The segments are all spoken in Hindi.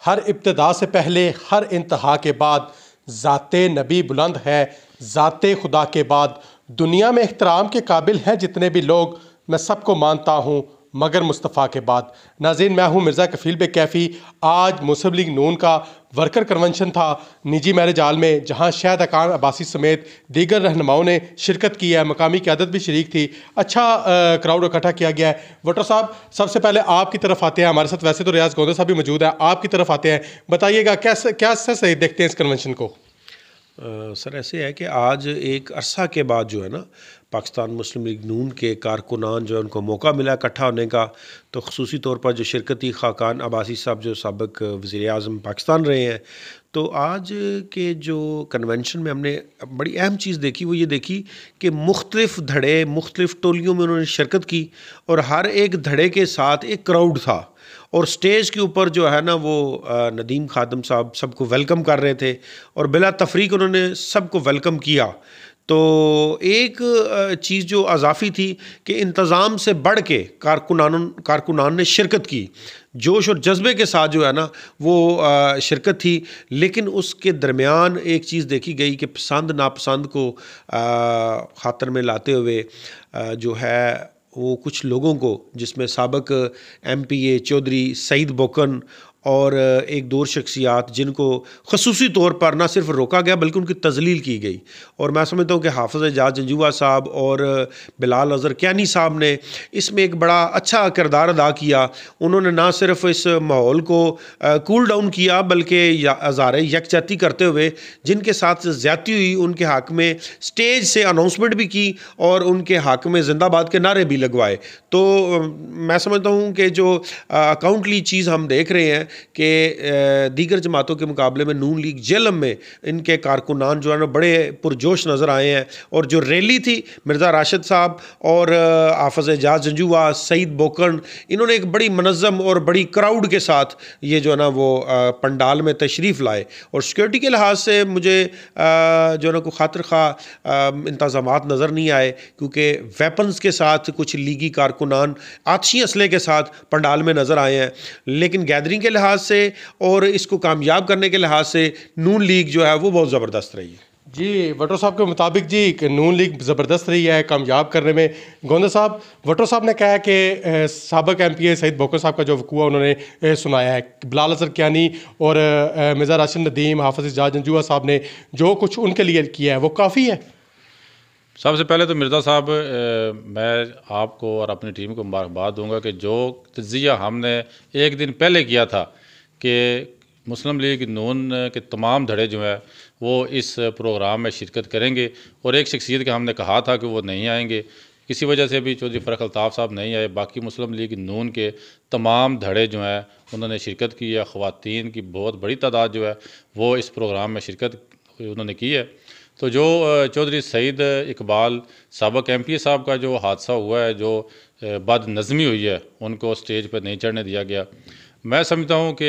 हर इब्तिदा से पहले हर इंतहा के बाद ज़ाते नबी बुलंद है, ज़ाते खुदा के बाद दुनिया में एहतराम के काबिल हैं जितने भी लोग, मैं सबको मानता हूँ मगर मुस्तफ़ा के बाद। नाज़रीन, मैं हूँ मिर्ज़ा कफ़ील बे कैफ़ी। आज मुस्लिम लीग नून का वर्कर कन्वेंशन था निजी मैरिज हॉल में, जहाँ शहद अकान अब्बासी समेत दीगर रहनुमाओं ने शिरकत की है। मकामी क़यादत भी शरीक थी। अच्छा क्राउड इकट्ठा किया गया है। भुट्टो साहब, सबसे पहले आपकी तरफ आते हैं। हमारे साथ वैसे तो रियाज गोंदा साहब भी मौजूद है, आपकी तरफ आते हैं। बताइएगा कैसे देखते हैं इस कन्वेंशन को? सर, ऐसे है कि आज एक अरसा के बाद जो है ना, पाकिस्तान मुस्लिम लीग नून के कारकुनान जो है उनको मौका मिला इकट्ठा होने का। तो ख़ुसूसी तौर पर जो शिरकती खाकान अब्बासी साहब जो साबिक़ वज़ीर आज़म पाकिस्तान रहे हैं, तो आज के जो कन्वेंशन में हमने बड़ी अहम चीज़ देखी, वो ये देखी कि मुख्तलिफ़ धड़े मुख्तलिफ़ टोलियों में उन्होंने शिरकत की और हर एक धड़े के साथ एक क्राउड था। और स्टेज के ऊपर जो है ना, वो नदीम खादम साहब सबको वेलकम कर रहे थे और बिला तफरीक उन्होंने सबको वेलकम किया। तो एक चीज़ जो अज़ाफ़ी थी कि इंतज़ाम से बढ़ के कारकुनान ने शिरकत की, जोश और जज्बे के साथ जो है ना वो शिरकत थी। लेकिन उसके दरमियान एक चीज़ देखी गई कि पसंद नापसंद को ख़ातर में लाते हुए जो है वो कुछ लोगों को, जिसमें साबिक़ MPA चौधरी सईद बोकन और एक दो शख्सियात, जिनको ख़ुसूसी तौर पर ना सिर्फ रोका गया बल्कि उनकी तज़लील की गई। और मैं समझता हूँ कि हाफ़िज़ एजाज जंजुआ साहब और बिलाल अज़हर कियानी साहब ने इसमें एक बड़ा अच्छा किरदार अदा किया। उन्होंने ना सिर्फ इस माहौल को कूल डाउन किया बल्कि हज़ार यकजहती करते हुए जिनके साथ ज़्यादती हुई उनके हक़ में स्टेज से अनाउंसमेंट भी की और उनके हक़ में जिंदाबाद के नारे भी लगवाए। तो मैं समझता हूँ कि जो अकाउंटली चीज़ हम देख रहे हैं कि दीगर जमातों के मुकाबले में नून लीग जेलम में इनके कारकुनान जो है ना बड़े पुरजोश नज़र आए हैं। और जो रैली थी, मिर्ज़ा राशिद साहब और हाफ़िज़ एजाज जंजुआ, सईद बोकन, इन्होंने एक बड़ी मनज़्ज़म और बड़ी क्राउड के साथ ये जो है ना वो पंडाल में तशरीफ़ लाए। और सिक्योरिटी के लिहाज से मुझे जो है ना कोई खातिर खा इंतज़ामात नज़र नहीं आए, क्योंकि वेपन्स के साथ कुछ लीगी कारकुनान आतिशी असले के साथ पंडाल में नज़र आए हैं। लेकिन गैदरिंग के लिहाज से और इसको कामयाब करने के लिहाज से नून लीग जो है वो बहुत ज़बरदस्त रही है। जी, भुट्टो साहब के मुताबिक जी नून लीग ज़बरदस्त रही है कामयाब करने में। गोंदा साहब, भुट्टो साहब ने कहा है कि साबिक़ MPA सईद बोकन साहब का जो वक़ूआ उन्होंने सुनाया है, बिलाल अज़हर कियानी और मिर्ज़ा राशिद नदीम, हाफ़िज़ एजाज जंजुआ साहब ने जो कुछ उनके लिए किया है वो काफ़ी है। सबसे पहले तो मिर्ज़ा साहब, मैं आपको और अपनी टीम को मुबारकबाद दूंगा कि जो तज्ज़िया हमने एक दिन पहले किया था कि मुस्लिम लीग नून के तमाम धड़े जो हैं वो इस प्रोग्राम में शिरकत करेंगे, और एक शख्सियत का हमने कहा था कि वो नहीं आएंगे, किसी वजह से भी चौधरी फ़रख अल्ताफ़ साहब नहीं आए। बाकी मुस्लिम लीग नून के तमाम धड़े जो हैं उन्होंने शिरकत की है। ख़वातीन की बहुत बड़ी तादाद जो है वो इस प्रोग्राम में शिरकत उन्होंने की है। तो जो चौधरी सईद इकबाल साबिक़ MPA साहब का जो हादसा हुआ है, जो बदनज़मी हुई है, उनको स्टेज पर नहीं चढ़ने दिया गया, मैं समझता हूँ कि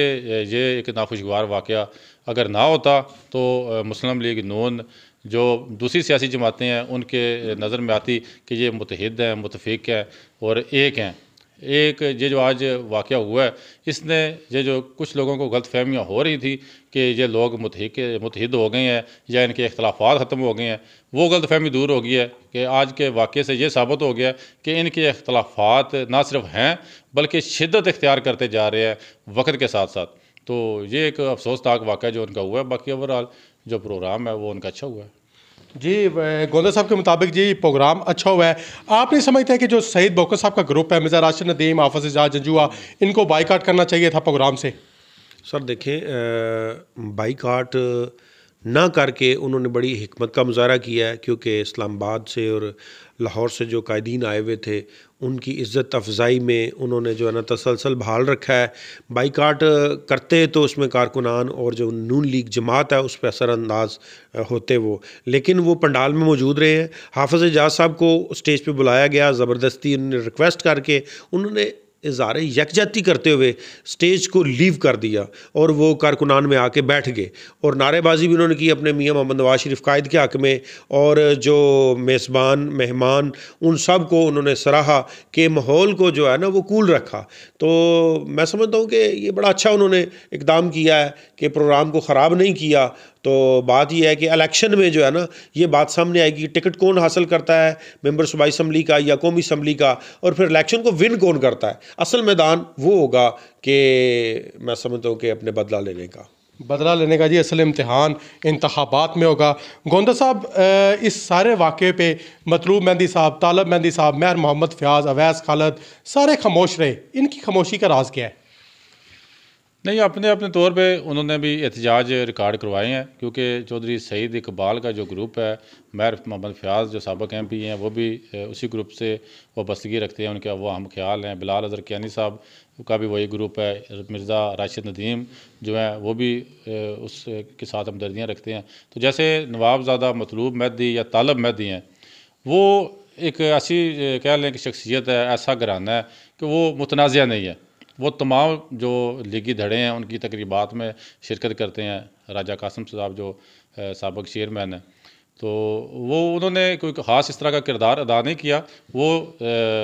ये एक नाखुशगवार वाक़या अगर ना होता तो मुस्लिम लीग नून जो दूसरी सियासी जमातें हैं उनके नज़र में आती कि ये मुत्तहिद हैं, मुतफ़िक़ हैं और एक हैं। एक ये जो आज वाक़या हुआ है, इसने ये जो कुछ लोगों को गलतफ़हमियाँ हो रही थी कि ये लोग मुत्तहिद हो गए हैं या इनके इख्तलाफ़ात ख़त्म हो गए हैं, वो गलतफ़हमी दूर हो गई है कि आज के वाक़े से ये साबित हो गया कि इनके इख्तलाफ़ात ना सिर्फ हैं बल्कि शिद्दत इख्तियार करते जा रहे हैं वक्त के साथ साथ। तो ये एक अफसोसनाक वाक़या जो उनका हुआ है। बाकी ओवरऑल जो प्रोग्राम है वो उनका अच्छा हुआ है। जी, गोंदा साहब के मुताबिक जी प्रोग्राम अच्छा हुआ है। आप नहीं समझते कि जो सईद बोकन साहब का ग्रुप है, मिर्ज़ा राशिद नदीम, हाफ़िज़ एजाज जंजुआ, इनको बाइकाट करना चाहिए था प्रोग्राम से? सर देखें, बाइकाट ना करके उन्होंने बड़ी हिकमत का मुजाहरा किया है, क्योंकि इस्लामाबाद से और लाहौर से जो कायदीन आए हुए थे उनकी इज़्ज़त अफजाई में उन्होंने जो है ना तसलसल बहाल रखा है। बाइकाट करते तो उसमें कारकुनान और जो नून लीग जमात है उस पर असरअंदाज होते वो, लेकिन वो पंडाल में मौजूद रहे हैं। हाफ़िज़ एजाज साहब को स्टेज पे बुलाया गया, ज़बरदस्ती उन्होंने रिक्वेस्ट करके उन्होंने इज़हार यकजहती करते हुए स्टेज को लीव कर दिया और वो कारकुनान में आके बैठ गए और नारेबाजी भी उन्होंने की अपने मियाँ मोहम्मद नवाज शरीफ कायद के हक़ में, और जो मेज़बान मेहमान उन सब को उन्होंने सराहा कि माहौल को जो है ना वो कूल रखा। तो मैं समझता हूँ कि ये बड़ा अच्छा उन्होंने इक़दाम किया है कि प्रोग्राम को ख़राब नहीं किया। तो बात यह है कि इलेक्शन में जो है ना ये बात सामने आएगी, टिकट कौन हासिल करता है, मेंबर सूबाई असम्बली का या कौमी असम्बली का, और फिर इलेक्शन को विन कौन करता है। असल मैदान वो होगा कि मैं समझता हूँ कि अपने बदला लेने का जी असल इम्तिहान इंतखाबात में होगा। गोंदा साहब, इस सारे वाक़े पे मतलूब मेहंदी साहब, तालब मेहंदी साहब, मेहर मोहम्मद फ़याज़, अवैस खालद सारे खामोश रहे, इनकी खामोशी का राज क्या है? नहीं, अपने अपने तौर पे उन्होंने भी एहतजाज रिकॉर्ड करवाए हैं, क्योंकि चौधरी सईद इकबाल का जो ग्रुप है, मेहर मोहम्मद फ़याज़ जो साबिक़ MP हैं, वो भी उसी ग्रुप से वाबस्तगी रखते हैं, उनका वो हम ख्याल हैं। बिलाल अज़हर कियानी साहब का भी वही ग्रुप है। मिर्ज़ा राशिद नदीम जो है वो भी उसके साथ हमदर्दियाँ रखते हैं। तो जैसे नवाबज़ादा मतलूब मेहदी या तालब मेहदी हैं, वो एक ऐसी कह लें कि शख्सियत है, ऐसा घराना है कि वो मुतनाज़िया नहीं है। वो तमाम जो लीगी धड़े हैं उनकी तकरीबात में शिरकत करते हैं। राजा कासिम साहब जो साबिक़ चेयरमैन हैं, तो वो उन्होंने कोई ख़ास इस तरह का किरदार अदा नहीं किया, वो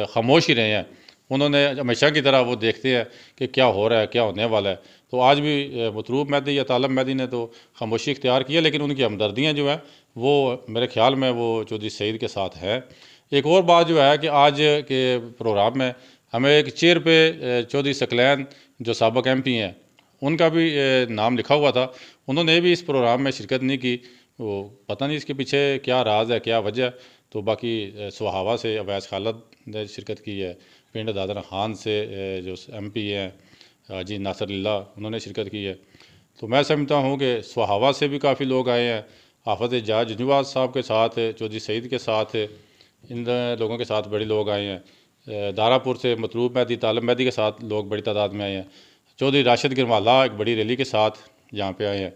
खामोश ही रहे हैं। उन्होंने हमेशा की तरह वो देखते हैं कि क्या हो रहा है, क्या होने वाला है। तो आज भी मतलूब मेहदी या तालब मेहदी ने तो खामोशी इख्तियार की है, लेकिन उनकी हमदर्दियाँ जो हैं वो मेरे ख़्याल में वो चौधरी सईद के साथ है। एक और बात जो है कि आज के प्रोग्राम में हमें एक चेयर पे चौधरी सकलैन जो साबिक़ MP हैं उनका भी नाम लिखा हुआ था। उन्होंने भी इस प्रोग्राम में शिरकत नहीं की। वो पता नहीं इसके पीछे क्या राज है, क्या वजह। तो बाकी सुहावा से अवैस खालद ने शिरकत की है, पिंड दादरा खान से जो MP हैं हाजी नासिर लिल्ला, उन्होंने शिरकत की है। तो मैं समझता हूँ कि सुहावा से भी काफ़ी लोग आए हैं। हाफ़िज़ एजाज जुनवाज साहब के साथ, चौधरी सईद के साथ, इन लोगों के साथ बड़े लोग आए हैं। दारापुर से मतलूब मेहदी, तालब मेहदी के साथ लोग बड़ी तादाद में आए हैं। चौधरी राशिद गिरमाला एक बड़ी रैली के साथ यहाँ पे आए हैं।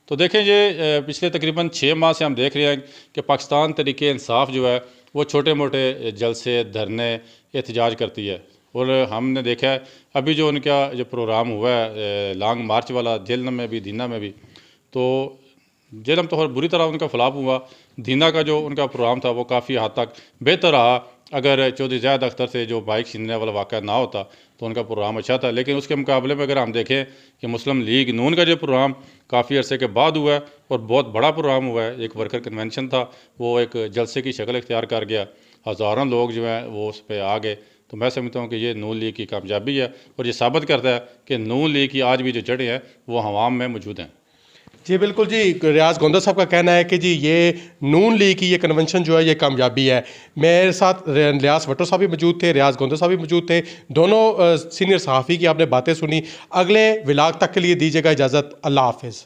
तो देखें, ये पिछले तकरीबन 6 माह से हम देख रहे हैं कि पाकिस्तान तहरीक इंसाफ जो है वो छोटे मोटे जलसे, धरने, एहतजाज करती है। और हमने देखा है अभी जो उनका जो प्रोग्राम हुआ है लॉन्ग मार्च वाला, जेलम में भी, दीना में भी, तो जेलम तो बुरी तरह उनका फ्लॉप हुआ। दीना का जो उनका प्रोग्राम था वो काफ़ी हद तक बेहतर रहा। अगर चौधरी ज़ैद अख्तर से जो बाइक छीनने वाला वाक़या ना होता तो उनका प्रोग्राम अच्छा था। लेकिन उसके मुकाबले में अगर हम देखें कि मुस्लिम लीग नून का जो प्रोग्राम काफ़ी अरसे के बाद हुआ है और बहुत बड़ा प्रोग्राम हुआ है, एक वर्कर कन्वेंशन था, वो एक जलसे की शक्ल इख्तियार कर गया, हज़ारों लोग जो हैं वो उस पर आ गए। तो मैं समझता हूँ कि ये नून लीग की कामयाबी है और ये साबित करता है कि नून लीग की आज भी जो जड़ें हैं वो हवाम में मौजूद हैं। जी बिल्कुल जी, रियाज गोंदा साहब का कहना है कि जी ये नून लीग की ये कन्वेंशन जो है ये कामयाबी है। मेरे साथ रियाज भट्टो साहब भी मौजूद थे, रियाज गोंदा साहब भी मौजूद थे। दोनों सीनियर सहाफ़ी की आपने बातें सुनी। अगले व्लॉग तक के लिए दीजिएगा इजाज़त। अल्लाह हाफिज़।